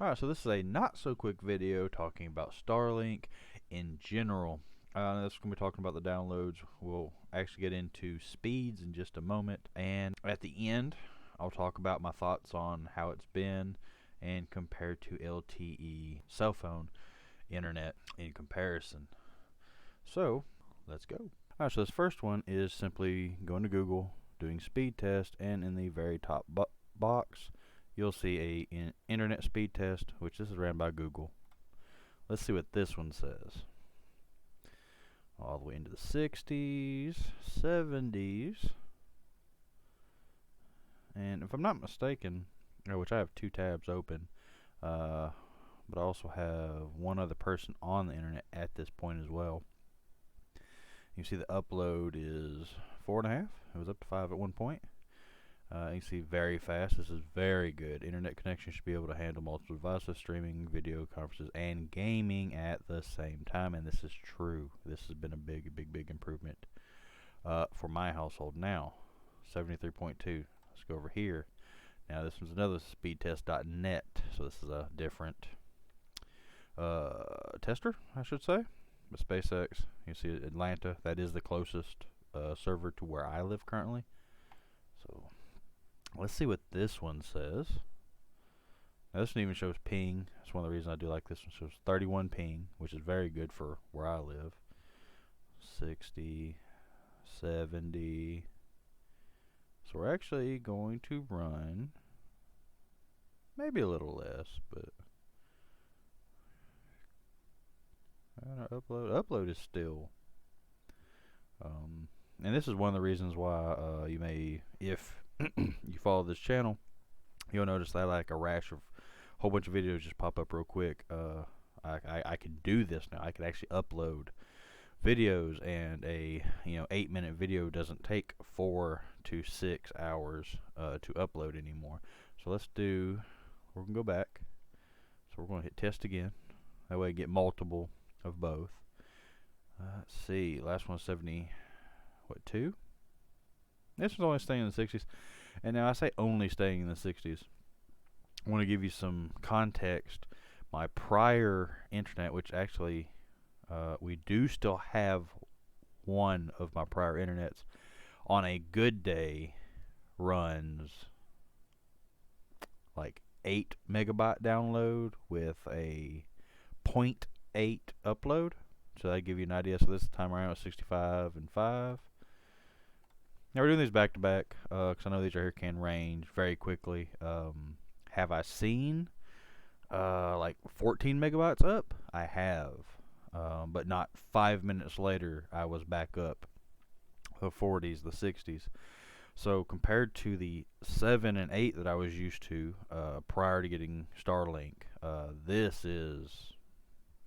Alright, so this is a not so quick video talking about Starlink in general. This is going to be talking about the downloads. We'll actually get into speeds in just a moment, and at the end I'll talk about my thoughts on how it's been and compared to LTE cell phone internet in comparison. So let's go. Alright, so this first one is simply going to Google, doing speed test, and in the very top box you'll see an internet speed test, which this is ran by Google. Let's see what this one says. All the way into the 60s, 70s, and if I'm not mistaken, which I have two tabs open, but I also have one other person on the internet at this point as well. You see the upload is 4.5. It was up to 5 at one point. You can see very fast. This is very good. Internet connection should be able to handle multiple devices, streaming, video conferences, and gaming at the same time. And this is true. This has been a big improvement for my household. Now, 73.2. Let's go over here. Now, this one's another speedtest.net. So this is a different tester, I should say. But SpaceX, you see Atlanta. That is the closest server to where I live currently. So let's see what this one says. Now this one even shows ping. That's one of the reasons I do like this one. It shows 31 ping, which is very good for where I live. 60, 70. So we're actually going to run maybe a little less, but our upload is still. And this is one of the reasons why you may, if you follow this channel, you'll notice that like a rash of a whole bunch of videos just pop up real quick. I can do this now. I can actually upload videos, and a 8-minute video doesn't take 4 to 6 hours to upload anymore. So we're gonna go back. So we're gonna hit test again. That way I get multiple of both. Let's see. Last one's 2. This was only staying in the 60s. And now I say only staying in the 60s. I want to give you some context. My prior internet, which actually we do still have one of my prior internets, on a good day runs like 8 megabyte download with a 0.8 upload. So that give you an idea. So this time around was 65 and 5. Now we're doing these back to back because I know these right here can range very quickly. Have I seen like 14 megabytes up? I have, but not 5 minutes later I was back up the 40s, the 60s. So compared to the 7 and 8 that I was used to prior to getting Starlink, this is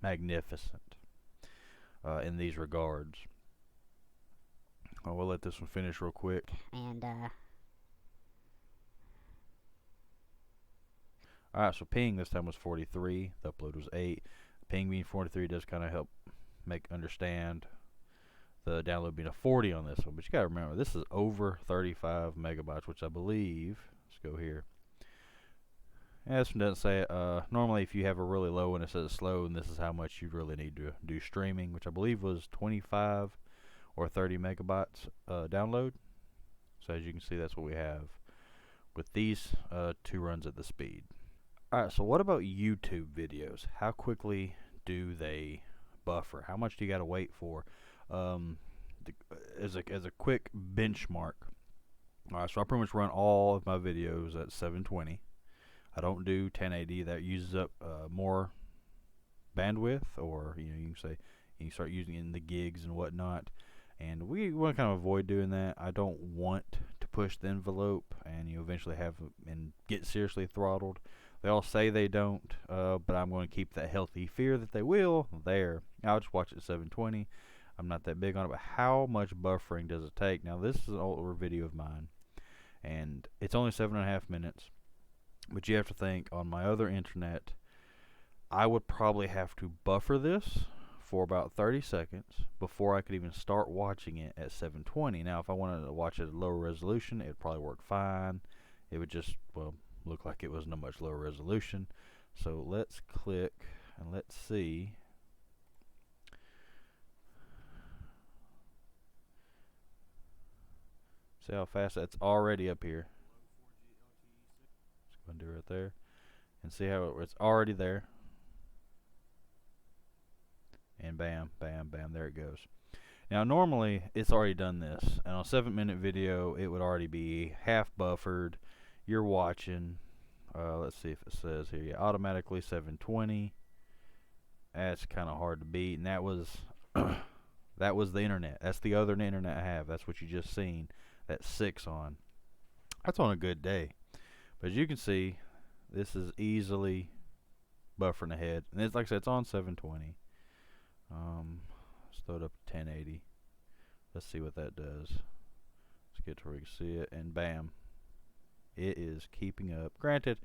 magnificent in these regards. We'll let this one finish real quick. And Alright, so ping this time was 43. The upload was 8. Ping being 43 does kind of help make understand the download being a 40 on this one. But you gotta remember, this is over 35 megabytes, which I believe. Let's go here. Yeah, this one doesn't say it. Normally, if you have a really low one, it says slow, and this is how much you really need to do streaming, which I believe was 25 or 30 megabytes download. So as you can see, that's what we have with these 2 runs at the speed. Alright, so what about YouTube videos? How quickly do they buffer? How much do you got to wait for? As a quick benchmark. Alright, so I pretty much run all of my videos at 720. I don't do 1080. That uses up more bandwidth, or you can say you start using it in the gigs and whatnot. And we want to kind of avoid doing that. I don't want to push the envelope and you eventually have and get seriously throttled. They all say they don't, but I'm going to keep that healthy fear that they will there. I'll just watch it at 720. I'm not that big on it, but how much buffering does it take? Now this is an older video of mine, and it's only 7.5 minutes. But you have to think, on my other internet, I would probably have to buffer this for about 30 seconds before I could even start watching it at 720. Now, if I wanted to watch it at lower resolution, it would probably work fine. It would just, well, look like it was no much lower resolution. So let's click and let's see. See how fast that's already up here. Just go and do it right there. And see how it's already there. And bam, bam, bam, there it goes. Now normally it's already done this. And on a 7-minute video it would already be half buffered. You're watching. Let's see if it says here. Yeah, automatically 720. That's kind of hard to beat. And that was that was the internet. That's the other internet I have. That's what you just seen. That's 6 on. That's on a good day. But as you can see, this is easily buffering ahead. And it's like I said, it's on 720. Let's throw it up to 1080. Let's see what that does. Let's get to where we can see it, and bam, it is keeping up. Granted,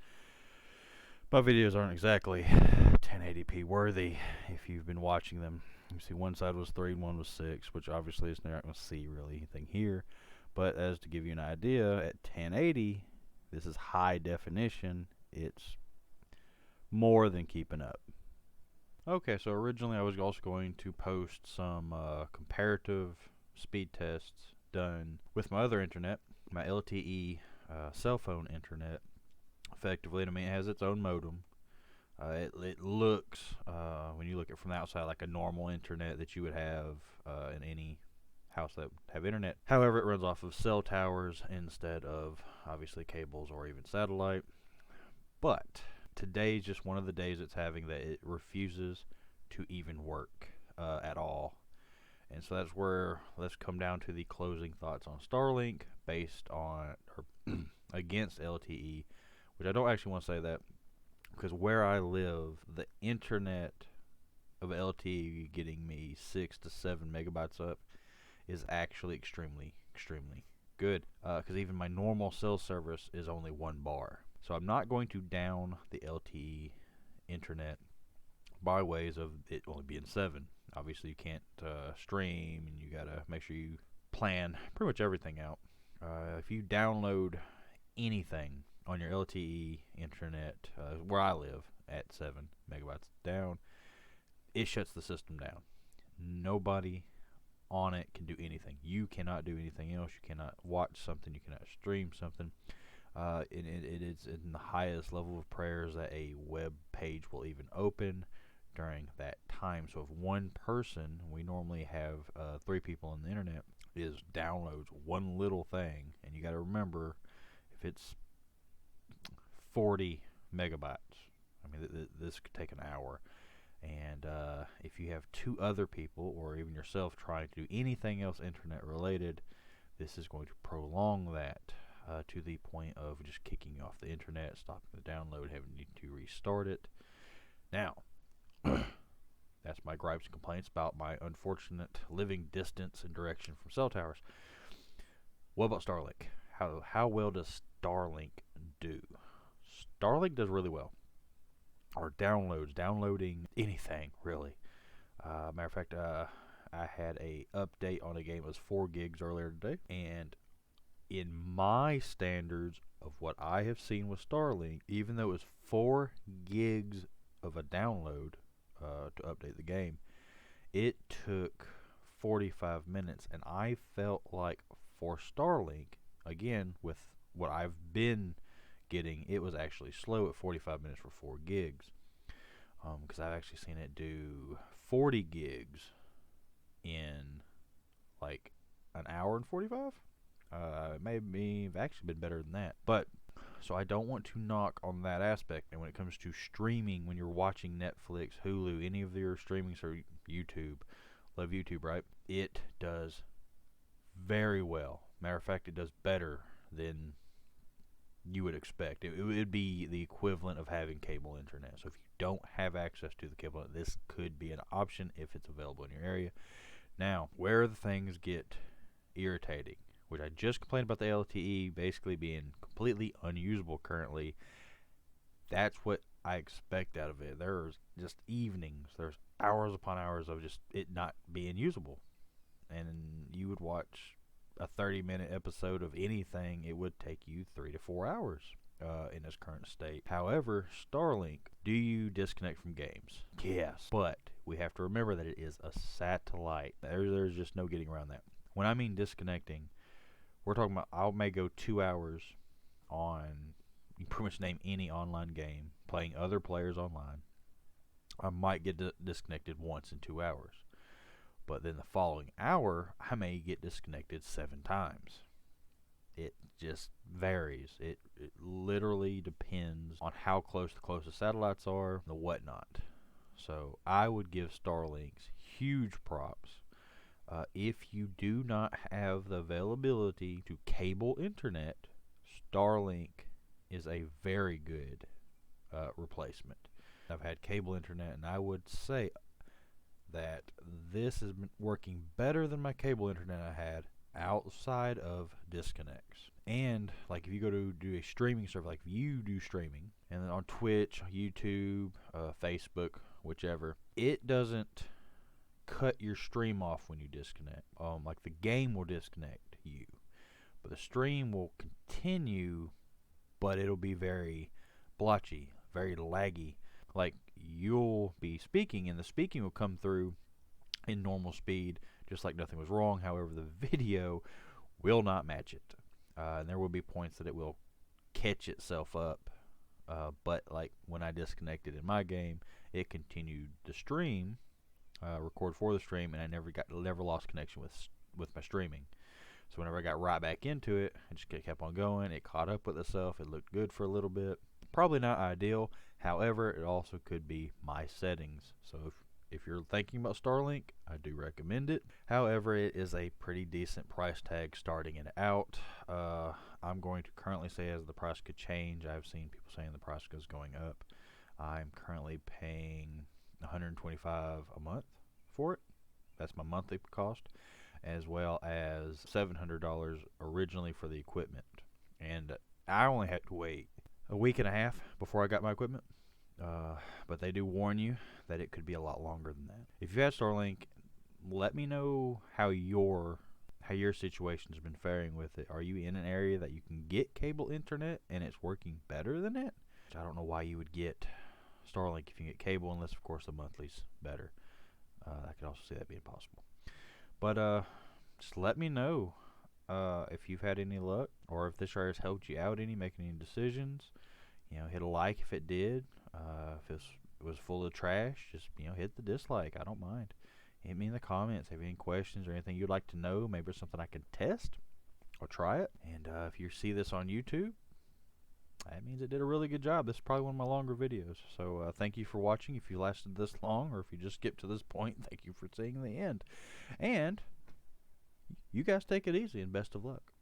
my videos aren't exactly 1080p worthy if you've been watching them. You see one side was 3 and one was 6, which obviously is not going to see really anything here. But as to give you an idea, at 1080, this is high definition. It's more than keeping up. Okay, so originally I was also going to post some comparative speed tests done with my other internet, my LTE cell phone internet. Effectively, I mean, it has its own modem. It looks, when you look at it from the outside, like a normal internet that you would have in any house that have internet. However, it runs off of cell towers instead of obviously cables or even satellite. But today's just one of the days it's having that it refuses to even work at all. And so that's where let's come down to the closing thoughts on Starlink based on or against LTE, which I don't actually want to say that because where I live, the internet of LTE getting me 6 to 7 megabytes up is actually extremely good, because even my normal cell service is only 1 bar. So I'm not going to down the LTE internet by ways of it only being 7. Obviously you can't stream, and you gotta make sure you plan pretty much everything out. If you download anything on your LTE internet, where I live at 7 megabytes down, it shuts the system down. Nobody on it can do anything. You cannot do anything else. You cannot watch something. You cannot stream something. It is in the highest level of prayers that a web page will even open during that time. So if one person, we normally have 3 people on the internet, is downloads one little thing, and you got to remember, if it's 40 megabytes, I mean this could take an hour. And if you have 2 other people or even yourself trying to do anything else internet related, this is going to prolong that to the point of just kicking you off the internet, stopping the download, having to restart it. Now, that's my gripes and complaints about my unfortunate living distance and direction from cell towers. What about Starlink? How well does Starlink do? Starlink does really well. Or downloading anything really. Matter of fact, I had a update on a game that was 4 gigs earlier today, and in my standards of what I have seen with Starlink, even though it was 4 gigs of a download to update the game, it took 45 minutes, and I felt like for Starlink, again with what I've been getting, it was actually slow at 45 minutes for 4 gigs. Because I've actually seen it do 40 gigs in like an hour and 45. It may have actually been better than that. But so I don't want to knock on that aspect. And when it comes to streaming, when you're watching Netflix, Hulu, any of your streaming or YouTube, love YouTube, right? It does very well. Matter of fact, it does better than you would expect. It would be the equivalent of having cable internet. So if you don't have access to the cable, this could be an option if it's available in your area. Now, where the things get irritating, which I just complained about the LTE basically being completely unusable currently, that's what I expect out of it. There's just evenings, there's hours upon hours of just it not being usable. And you would watch a 30-minute episode of anything, it would take you 3 to 4 hours. in its current state. However, Starlink, do you disconnect from games? Yes, but we have to remember that it is a satellite. There's just no getting around that. When I mean disconnecting, we're talking about I may go 2 hours on, you can pretty much name any online game, playing other players online. I might get disconnected once in 2 hours. But then the following hour, I may get disconnected 7 times. It just varies. It literally depends on how close the closest satellites are, the whatnot. So I would give Starlink's huge props. If you do not have the availability to cable internet, Starlink is a very good replacement. I've had cable internet, and I would say that this has been working better than my cable internet I had outside of disconnects. And like if you go to do a streaming service, like if you do streaming, and then on Twitch, YouTube, Facebook, whichever, it doesn't cut your stream off when you disconnect. Like the game will disconnect you, but the stream will continue, but it'll be very blotchy, very laggy. Like you'll be speaking, and the speaking will come through in normal speed, just like nothing was wrong. However, the video will not match it, and there will be points that it will catch itself up. But like when I disconnected in my game, it continued the stream, record for the stream, and I never lost connection with my streaming. So whenever I got right back into it, it just kept on going. It caught up with itself. It looked good for a little bit. Probably not ideal. However, it also could be my settings. So if you're thinking about Starlink, I do recommend it. However, it is a pretty decent price tag starting it out. I'm going to currently say as the price could change. I've seen people saying the price is going up. I'm currently paying $125 a month for it. That's my monthly cost, as well as $700 originally for the equipment. And I only had to wait a week and a half before I got my equipment. But they do warn you that it could be a lot longer than that. If you've had Starlink, let me know how your situation's been faring with it. Are you in an area that you can get cable internet and it's working better than it? I don't know why you would get Starlink if you get cable, unless of course the monthly's better. I could also see that being possible. But just let me know if you've had any luck, or if this area has helped you out any, making any decisions. Hit a like if it did. If it was full of trash, just hit the dislike. I don't mind. Hit me in the comments. Have any questions or anything you'd like to know? Maybe it's something I can test or try it. And if you see this on YouTube, that means it did a really good job. This is probably one of my longer videos. So thank you for watching. If you lasted this long, or if you just skipped to this point, thank you for seeing the end. And you guys take it easy, and best of luck.